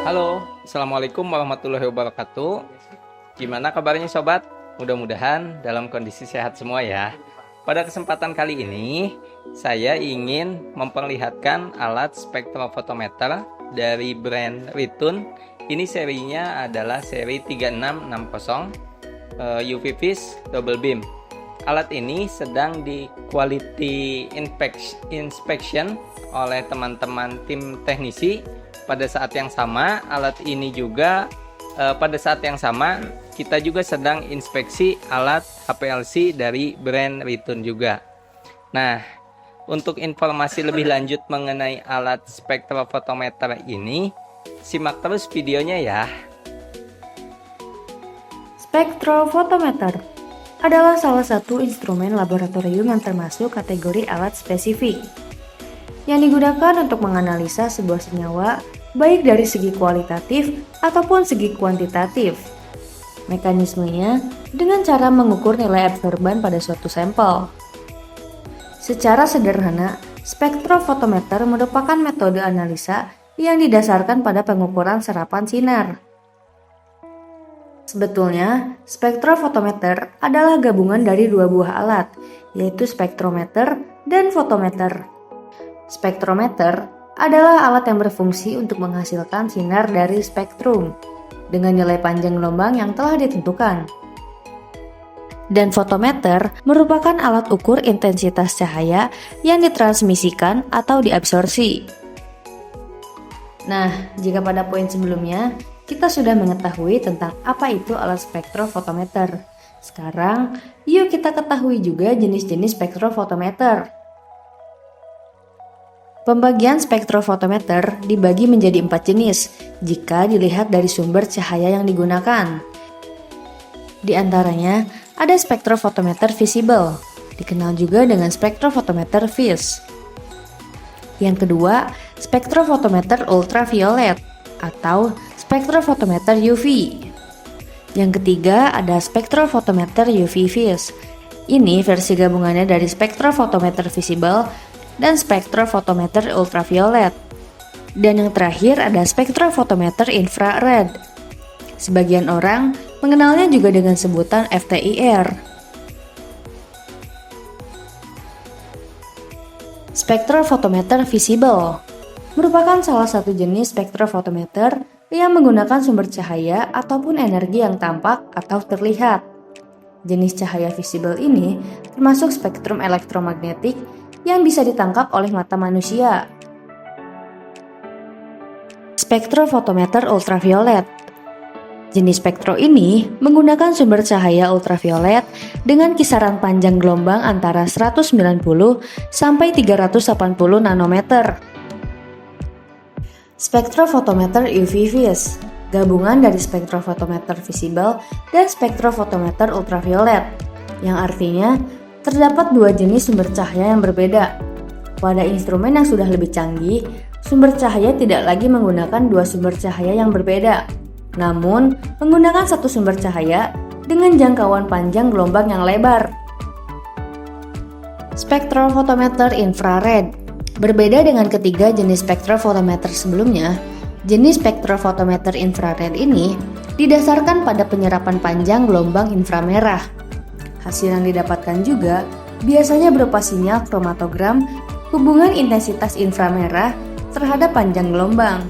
Halo, Assalamualaikum warahmatullahi wabarakatuh. Gimana kabarnya sobat? Mudah-mudahan dalam kondisi sehat semua ya. Pada kesempatan kali ini, saya ingin memperlihatkan alat spektrofotometer dari brand Ritun. Ini serinya adalah seri 3660 UV Vis Double Beam. Alat ini sedang di quality inspection oleh teman-teman tim teknisi. Pada saat yang sama, alat ini juga pada saat yang sama kita juga sedang inspeksi alat HPLC dari brand Ritun juga. Nah, untuk informasi lebih lanjut mengenai alat spektrofotometer ini, simak terus videonya ya. Spektrofotometer adalah salah satu instrumen laboratorium yang termasuk kategori alat spesifik yang digunakan untuk menganalisa sebuah senyawa baik dari segi kualitatif ataupun segi kuantitatif. Mekanismenya dengan cara mengukur nilai absorban pada suatu sampel. Secara sederhana, spektrofotometer merupakan metode analisa yang didasarkan pada pengukuran serapan sinar. Sebetulnya, spektrofotometer adalah gabungan dari dua buah alat, yaitu spektrometer dan fotometer. Spektrometer adalah alat yang berfungsi untuk menghasilkan sinar dari spektrum dengan nilai panjang gelombang yang telah ditentukan. Dan fotometer merupakan alat ukur intensitas cahaya yang ditransmisikan atau diabsorpsi. Nah, jika pada poin sebelumnya kita sudah mengetahui tentang apa itu alat spektrofotometer, sekarang yuk kita ketahui juga jenis-jenis spektrofotometer. Pembagian spektrofotometer dibagi menjadi 4 jenis jika dilihat dari sumber cahaya yang digunakan. Di antaranya ada spektrofotometer visible, dikenal juga dengan spektrofotometer vis. Yang kedua, spektrofotometer ultraviolet atau spektrofotometer UV. Yang ketiga ada spektrofotometer UV vis. Ini versi gabungannya dari spektrofotometer visible dan spektrofotometer ultraviolet. Dan yang terakhir ada spektrofotometer infrared. Sebagian orang mengenalnya juga dengan sebutan FTIR. Spektrofotometer visible merupakan salah satu jenis spektrofotometer yang menggunakan sumber cahaya ataupun energi yang tampak atau terlihat. Jenis cahaya visible ini termasuk spektrum elektromagnetik yang bisa ditangkap oleh mata manusia. Spektrofotometer ultraviolet. Jenis spektro ini menggunakan sumber cahaya ultraviolet dengan kisaran panjang gelombang antara 190 sampai 380 nanometer. Spektrofotometer UV vis, gabungan dari spektrofotometer visible dan spektrofotometer ultraviolet, yang artinya terdapat dua jenis sumber cahaya yang berbeda. Pada instrumen yang sudah lebih canggih, sumber cahaya tidak lagi menggunakan dua sumber cahaya yang berbeda, namun menggunakan satu sumber cahaya dengan jangkauan panjang gelombang yang lebar. Spektrofotometer infrared. Berbeda dengan ketiga jenis spektrofotometer sebelumnya, jenis spektrofotometer infrared ini didasarkan pada penyerapan panjang gelombang inframerah. Hasil yang didapatkan juga biasanya berupa sinyal kromatogram hubungan intensitas inframerah terhadap panjang gelombang.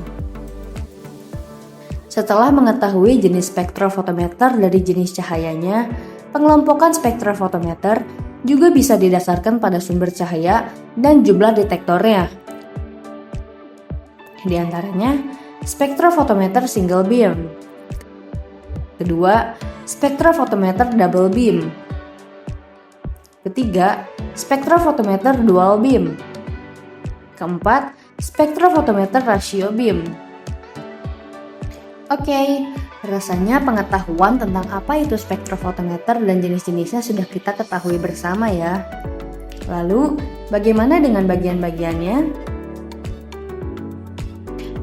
Setelah mengetahui jenis spektrofotometer dari jenis cahayanya, pengelompokan spektrofotometer juga bisa didasarkan pada sumber cahaya dan jumlah detektornya. Di antaranya, spektrofotometer single beam. Kedua, spektrofotometer double beam. Ketiga, spektrofotometer dual beam. Keempat, spektrofotometer ratio beam. Oke, rasanya pengetahuan tentang apa itu spektrofotometer dan jenis-jenisnya sudah kita ketahui bersama ya. Lalu, bagaimana dengan bagian-bagiannya?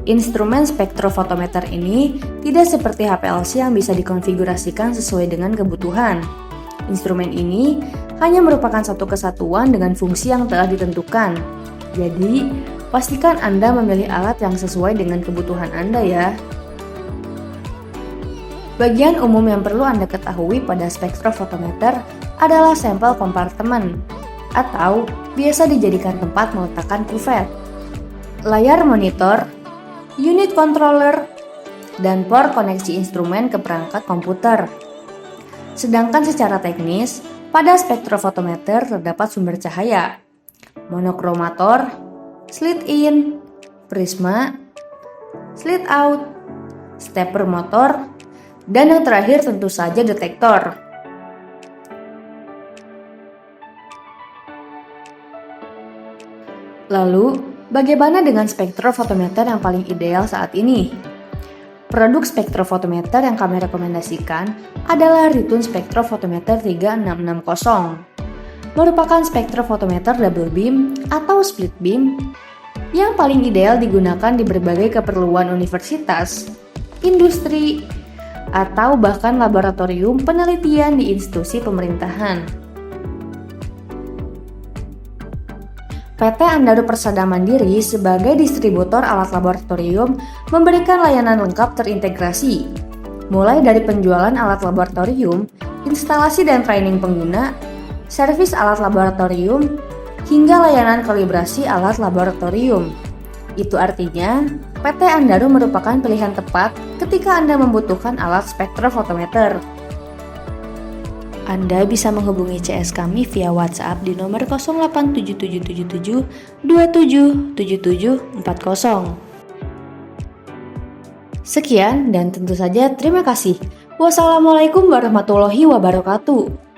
Instrumen spektrofotometer ini tidak seperti HPLC yang bisa dikonfigurasikan sesuai dengan kebutuhan. Instrumen ini hanya merupakan satu kesatuan dengan fungsi yang telah ditentukan. Jadi, pastikan Anda memilih alat yang sesuai dengan kebutuhan Anda ya. Bagian umum yang perlu Anda ketahui pada spektrofotometer adalah sampel kompartemen, atau biasa dijadikan tempat meletakkan kuvet, layar monitor, unit controller, dan port koneksi instrumen ke perangkat komputer. Sedangkan secara teknis, pada spektrofotometer terdapat sumber cahaya, monokromator, slit in, prisma, slit out, stepper motor, dan yang terakhir tentu saja detektor. Lalu, bagaimana dengan spektrofotometer yang paling ideal saat ini? Produk spektrofotometer yang kami rekomendasikan adalah Ritun Spektrofotometer 3660. Merupakan spektrofotometer double beam atau split beam yang paling ideal digunakan di berbagai keperluan universitas, industri, atau bahkan laboratorium penelitian di institusi pemerintahan. PT Andaro Persada Mandiri sebagai distributor alat laboratorium memberikan layanan lengkap terintegrasi, mulai dari penjualan alat laboratorium, instalasi dan training pengguna, servis alat laboratorium, hingga layanan kalibrasi alat laboratorium. Itu artinya, PT Andaro merupakan pilihan tepat ketika Anda membutuhkan alat spektrofotometer. Anda bisa menghubungi CS kami via WhatsApp di nomor 08777 277740. Sekian dan tentu saja terima kasih. Wassalamualaikum warahmatullahi wabarakatuh.